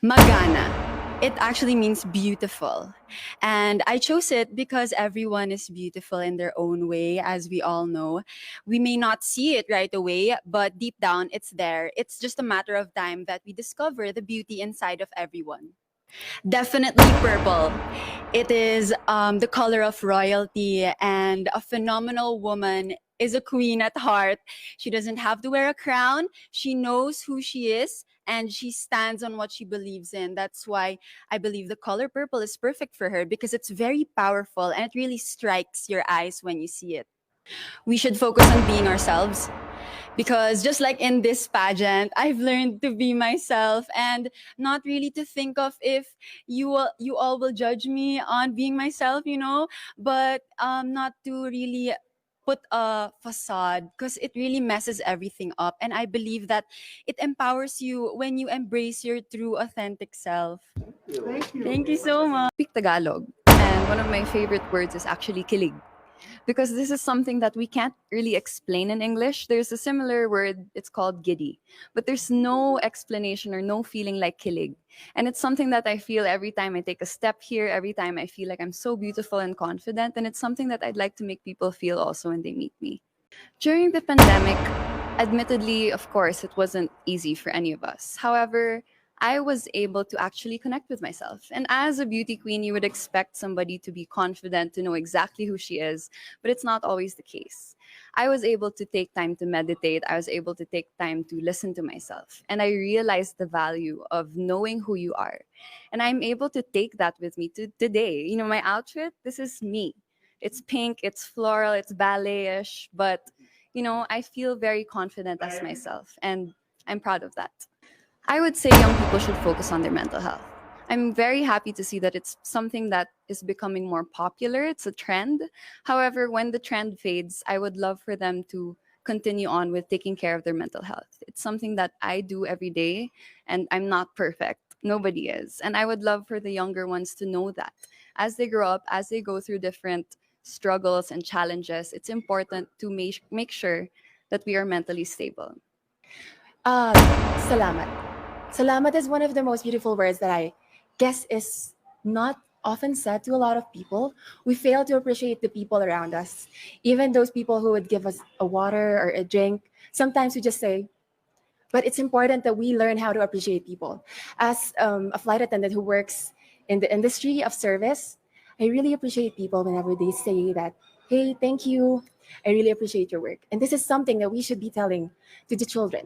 Magana. It actually means beautiful. And I chose it because everyone is beautiful in their own way, as we all know. We may not see it right away, but deep down, it's there. It's just a matter of time that we discover the beauty inside of everyone. Definitely purple. It is the color of royalty, and a phenomenal woman is a queen at heart. She doesn't have to wear a crown. She knows who she is, and she stands on what she believes in. That's why I believe the color purple is perfect for her, because it's very powerful and it really strikes your eyes when you see it. We should focus on being ourselves, because just like in this pageant, I've learned to be myself and not really to think of if you all will judge me on being myself, but not to really put a facade, because it really messes everything up. And I believe that it empowers you when you embrace your true authentic self. Thank you so much. Speak Tagalog, and one of my favorite words is actually kilig, because this is something that we can't really explain in English. There's a similar word, it's called giddy, but there's no explanation or no feeling like kilig. And it's something that I feel every time I take a step here, every time I feel like I'm so beautiful and confident, and it's something that I'd like to make people feel also when they meet me. During the pandemic, admittedly, of course, it wasn't easy for any of us. However, I was able to actually connect with myself. And as a beauty queen, you would expect somebody to be confident, to know exactly who she is, but it's not always the case. I was able to take time to meditate. I was able to take time to listen to myself. And I realized the value of knowing who you are. And I'm able to take that with me to today. My outfit, this is me. It's pink, it's floral, it's ballet-ish, but I feel very confident as myself, and I'm proud of that. I would say young people should focus on their mental health. I'm very happy to see that it's something that is becoming more popular. It's a trend. However, when the trend fades, I would love for them to continue on with taking care of their mental health. It's something that I do every day, and I'm not perfect. Nobody is. And I would love for the younger ones to know that as they grow up, as they go through different struggles and challenges, it's important to make sure that we are mentally stable. Salamat. Salamat is one of the most beautiful words that I guess is not often said to a lot of people. We fail to appreciate the people around us. Even those people who would give us a water or a drink, sometimes we just say, but it's important that we learn how to appreciate people. As a flight attendant who works in the industry of service, I really appreciate people whenever they say that, hey, thank you. I really appreciate your work. And this is something that we should be telling to the children.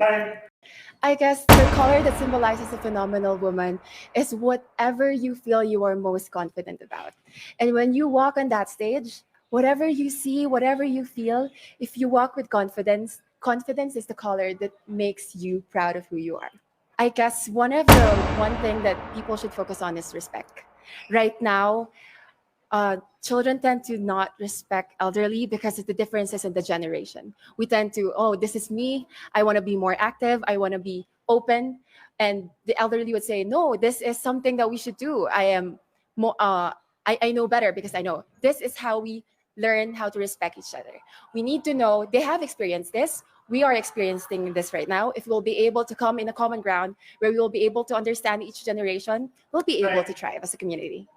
I guess the color that symbolizes a phenomenal woman is whatever you feel you are most confident about. And when you walk on that stage, whatever you see, whatever you feel, if you walk with confidence, confidence is the color that makes you proud of who you are. I guess one thing that people should focus on is respect. Right now, children tend to not respect elderly because of the differences in the generation. We tend to, oh, this is me. I want to be more active. I want to be open. And the elderly would say, no, this is something that we should do. I am more, I know better because I know. This is how we learn how to respect each other. We need to know they have experienced this. We are experiencing this right now. If we'll be able to come in a common ground where we will be able to understand each generation, we'll be able to thrive as a community.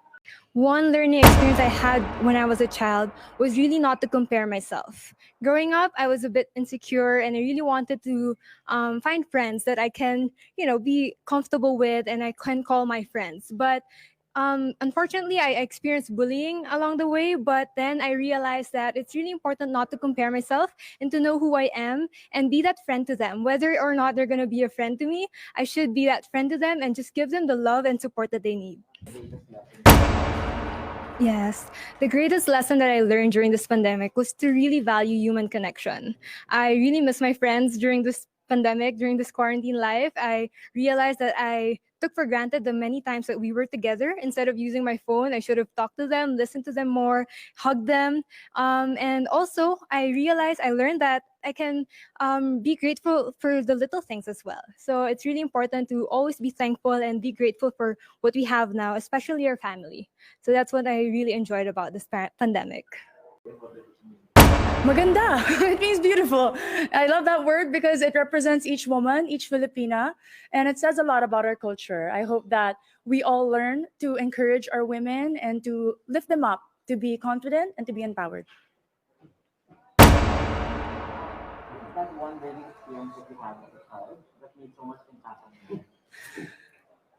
One learning experience I had when I was a child was really not to compare myself. Growing up, I was a bit insecure and I really wanted to find friends that I can, be comfortable with and I can call my friends. But unfortunately, I experienced bullying along the way, but then I realized that it's really important not to compare myself and to know who I am and be that friend to them. Whether or not they're going to be a friend to me, I should be that friend to them and just give them the love and support that they need. Yes, the greatest lesson that I learned during this pandemic was to really value human connection. I really miss my friends during this pandemic, during this quarantine life. I realized that I took for granted the many times that we were together. Instead of using my phone, I should have talked to them, listened to them more, hugged them. And also, I learned that I can be grateful for the little things as well. So it's really important to always be thankful and be grateful for what we have now, especially our family. So that's what I really enjoyed about this pandemic. Maganda. It means beautiful. I love that word because it represents each woman, each Filipina, and it says a lot about our culture. I hope that we all learn to encourage our women and to lift them up, to be confident and to be empowered. That one daily experience that you had as a child that made so much impact on you?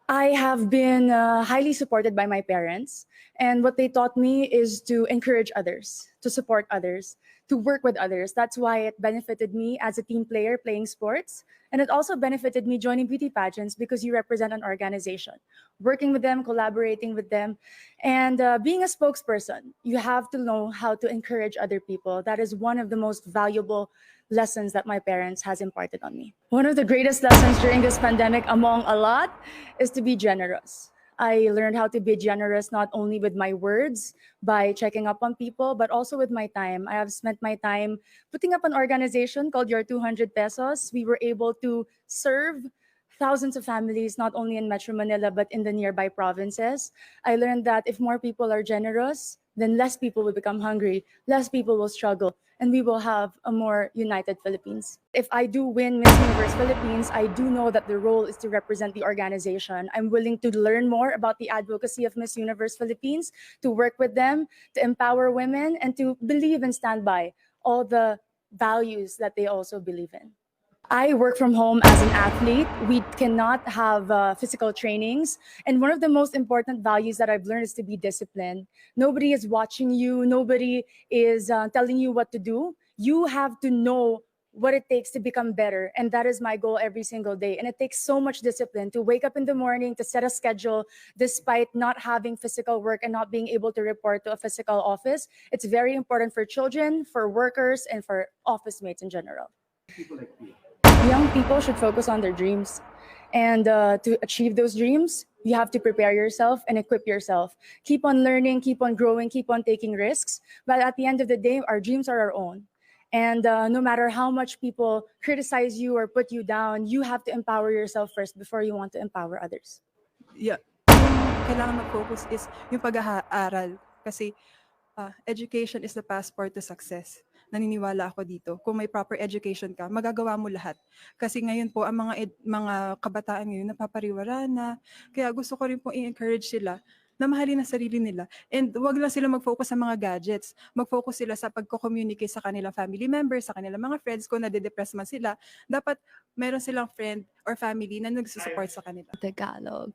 I have been highly supported by my parents, and what they taught me is to encourage others, to support others, to work with others. That's why it benefited me as a team player playing sports, and it also benefited me joining beauty pageants because you represent an organization. Working with them, collaborating with them, and being a spokesperson, you have to know how to encourage other people. That is one of the most valuable lessons that my parents has imparted on me. One of the greatest lessons during this pandemic, among a lot, is to be generous. I learned how to be generous not only with my words by checking up on people, but also with my time. I have spent my time putting up an organization called Your 200 Pesos. We were able to serve thousands of families, not only in Metro Manila, but in the nearby provinces. I learned that if more people are generous, then less people will become hungry, less people will struggle, and we will have a more united Philippines. If I do win Miss Universe Philippines, I do know that the role is to represent the organization. I'm willing to learn more about the advocacy of Miss Universe Philippines, to work with them, to empower women, and to believe and stand by all the values that they also believe in. I work from home as an athlete. We cannot have physical trainings. And one of the most important values that I've learned is to be disciplined. Nobody is watching you. Nobody is telling you what to do. You have to know what it takes to become better. And that is my goal every single day. And it takes so much discipline to wake up in the morning, to set a schedule, despite not having physical work and not being able to report to a physical office. It's very important for children, for workers, and for office mates in general. People like you. Young people should focus on their dreams. And to achieve those dreams, you have to prepare yourself and equip yourself. Keep on learning, keep on growing, keep on taking risks. But at the end of the day, our dreams are our own. And no matter how much people criticize you or put you down, you have to empower yourself first before you want to empower others. Yeah, yung kailangan mag-focus is yung pag-aaral. Kasi education is the passport to success. Naniniwala ako dito. Kung may proper education ka, magagawa mo lahat. Kasi ngayon po, ang mga kabataan ngayon napapariwara na. Kaya gusto ko rin po i-encourage sila na mahalin ang sarili nila. And wag lang sila mag-focus sa mga gadgets. Mag-focus sila sa pagko-communicate sa kanilang family members, sa kanilang mga friends. Kung nade-depress man sila, dapat meron silang friend or family na nagsusupport sa kanila. Tagalog.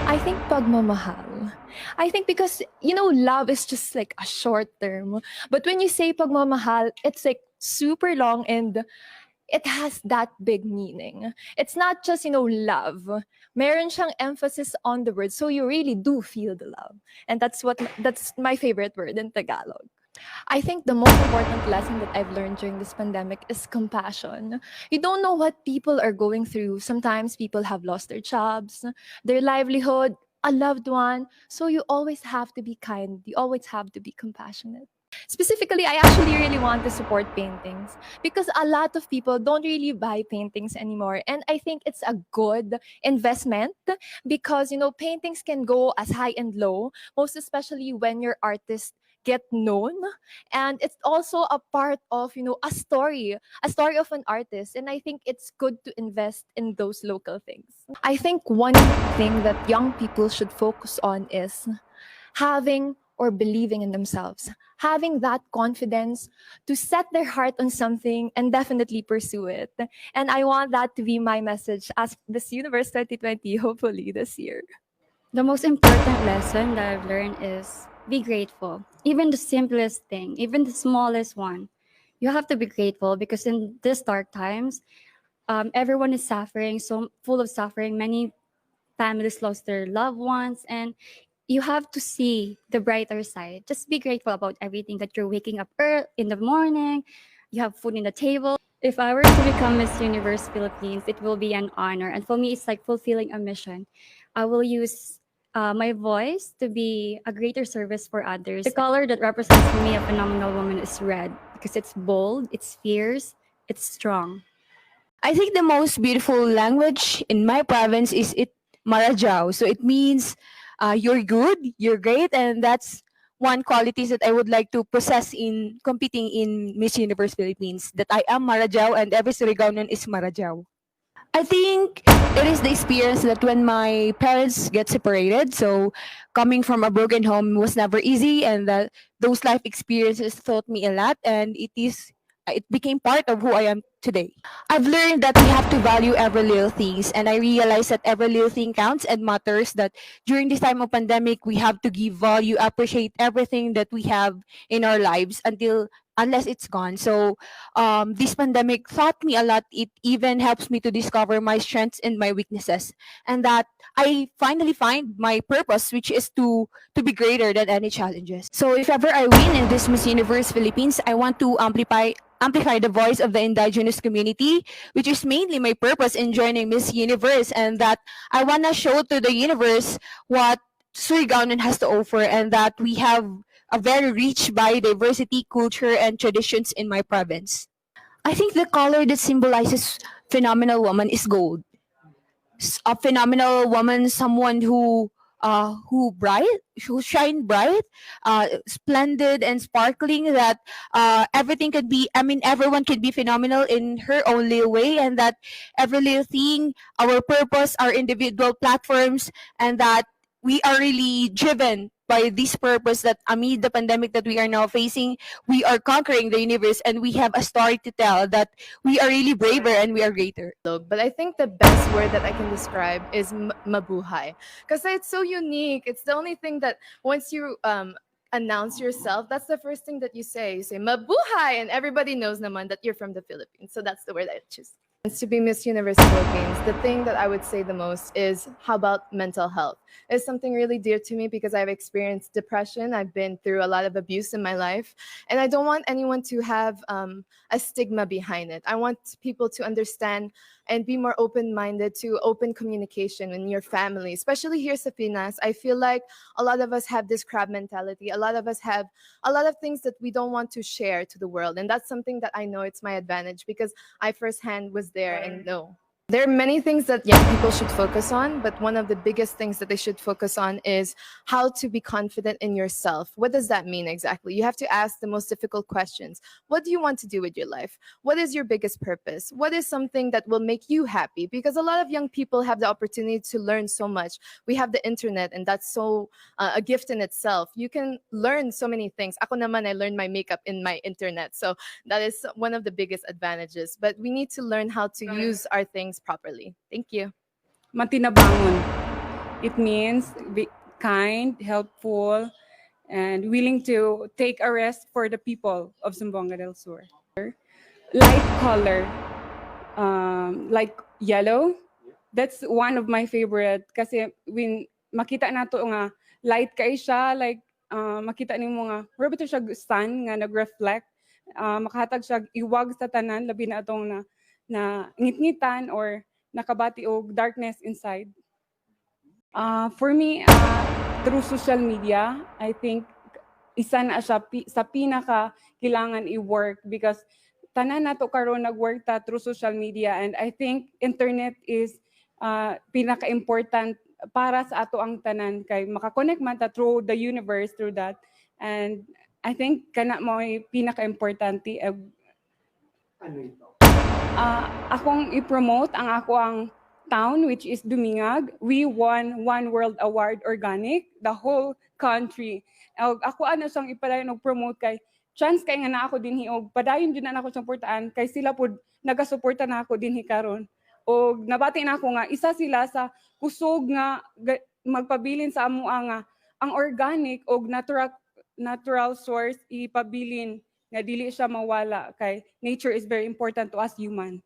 I think pagmamahal. I think because, love is just like a short term. But when you say pagmamahal, it's like super long and it has that big meaning. It's not just, love. Meron siyang emphasis on the word, so you really do feel the love. And that's my favorite word in Tagalog. I think the most important lesson that I've learned during this pandemic is compassion. You don't know what people are going through. Sometimes people have lost their jobs, their livelihood, a loved one. So you always have to be kind. You always have to be compassionate. Specifically, I actually really want to support paintings because a lot of people don't really buy paintings anymore. And I think it's a good investment because, paintings can go as high and low, most especially when your artist get known. And it's also a part of, a story of an artist. And I think it's good to invest in those local things. I think one thing that young people should focus on is having or believing in themselves, having that confidence to set their heart on something and definitely pursue it. And I want that to be my message as Miss Universe 2020, hopefully this year. The most important lesson that I've learned is be grateful. Even the simplest thing, even the smallest one, you have to be grateful because in these dark times, everyone is suffering, so full of suffering. Many families lost their loved ones, and you have to see the brighter side. Just be grateful about everything that you're waking up early in the morning. You have food in the table. If I were to become Miss Universe Philippines, it will be an honor. And for me, it's like fulfilling a mission. I will use my voice to be a greater service for others. The color that represents for me a phenomenal woman is red because it's bold, it's fierce, it's strong. I think the most beautiful language in my province is Marajao. So it means you're good, you're great, and that's one qualities that I would like to possess in competing in Miss Universe Philippines, that I am Marajao and every Surigao is Marajao. I think it is the experience that when my parents get separated, so coming from a broken home was never easy, and that those life experiences taught me a lot, and it became part of who I am today. I've learned that we have to value every little things, and I realized that every little thing counts and matters. That during this time of pandemic, we have to give value, appreciate everything that we have in our lives unless it's gone. So this pandemic taught me a lot. It even helps me to discover my strengths and my weaknesses, and that I finally find my purpose, which is to be greater than any challenges. So if ever I win in this Miss Universe Philippines, I want to amplify the voice of the indigenous community, which is mainly my purpose in joining Miss Universe, and that I want to show to the universe what Surigao has to offer, and that we have a very rich biodiversity, culture, and traditions in my province. I think the color that symbolizes phenomenal woman is gold. A phenomenal woman, someone who shine bright, splendid and sparkling. That everything could be. I mean, everyone could be phenomenal in her own little way, and that every little thing, our purpose, our individual platforms, and that we are really driven by this purpose, that amid the pandemic that we are now facing, we are conquering the universe, and we have a story to tell, that we are really braver and we are greater. But I think the best word that I can describe is mabuhay, because it's so unique. It's the only thing that once you announce yourself, that's the first thing that you say. You say mabuhay, and everybody knows naman that you're from the Philippines. So that's the word I choose. To be Miss Universe Philippines, the thing that I would say the most is, how about mental health? It's something really dear to me because I've experienced depression. I've been through a lot of abuse in my life, and I don't want anyone to have a stigma behind it. I want people to understand and be more open-minded to open communication in your family, especially here sa Pinas. I feel like a lot of us have this crab mentality. A lot of us have a lot of things that we don't want to share to the world, and that's something that I know it's my advantage because I firsthand was there and know. There are many things that young people should focus on, but one of the biggest things that they should focus on is how to be confident in yourself. What does that mean exactly? You have to ask the most difficult questions. What do you want to do with your life? What is your biggest purpose? What is something that will make you happy? Because a lot of young people have the opportunity to learn so much. We have the internet, and that's so a gift in itself. You can learn so many things. Ako naman, I learned my makeup in my internet. So that is one of the biggest advantages. But we need to learn how to use our things properly. Thank you. Matinabangon. It means be kind, helpful, and willing to take a rest for the people of Zamboanga del Sur. Light color, like yellow. That's one of my favorite kasi when makita nato nga light kay siya, like makita nimo nga wala bitaw siya sun nga nag-reflect, makahatag siya iwag sa tanan, labi na atong na ngit-ngitan or nakabati og darkness inside. For me, through social media, I think isa na siya sa pinaka kailangan i-work because tanan nato karon nag-work ta through social media, and I think internet is pinaka-important para sa ato ang tanan kay makakonect man ta through the universe through that, and I think kana mo pinaka-importante. Akong i-promote ang ako ang town, which is Dumingag. We won One World Award Organic, the whole country. Ako ano siyang ipadayon og promote kay chance kay nga na ako dinhi og padayon jud na ako suportaan kay sila pud nagasuporta na ako dinhi karon. Og nabati na ako nga isa sila sa kusog nga magpabilin sa amo nga ang organic og natural source ipabilin nga dili siya mawala kay nature is very important to us human.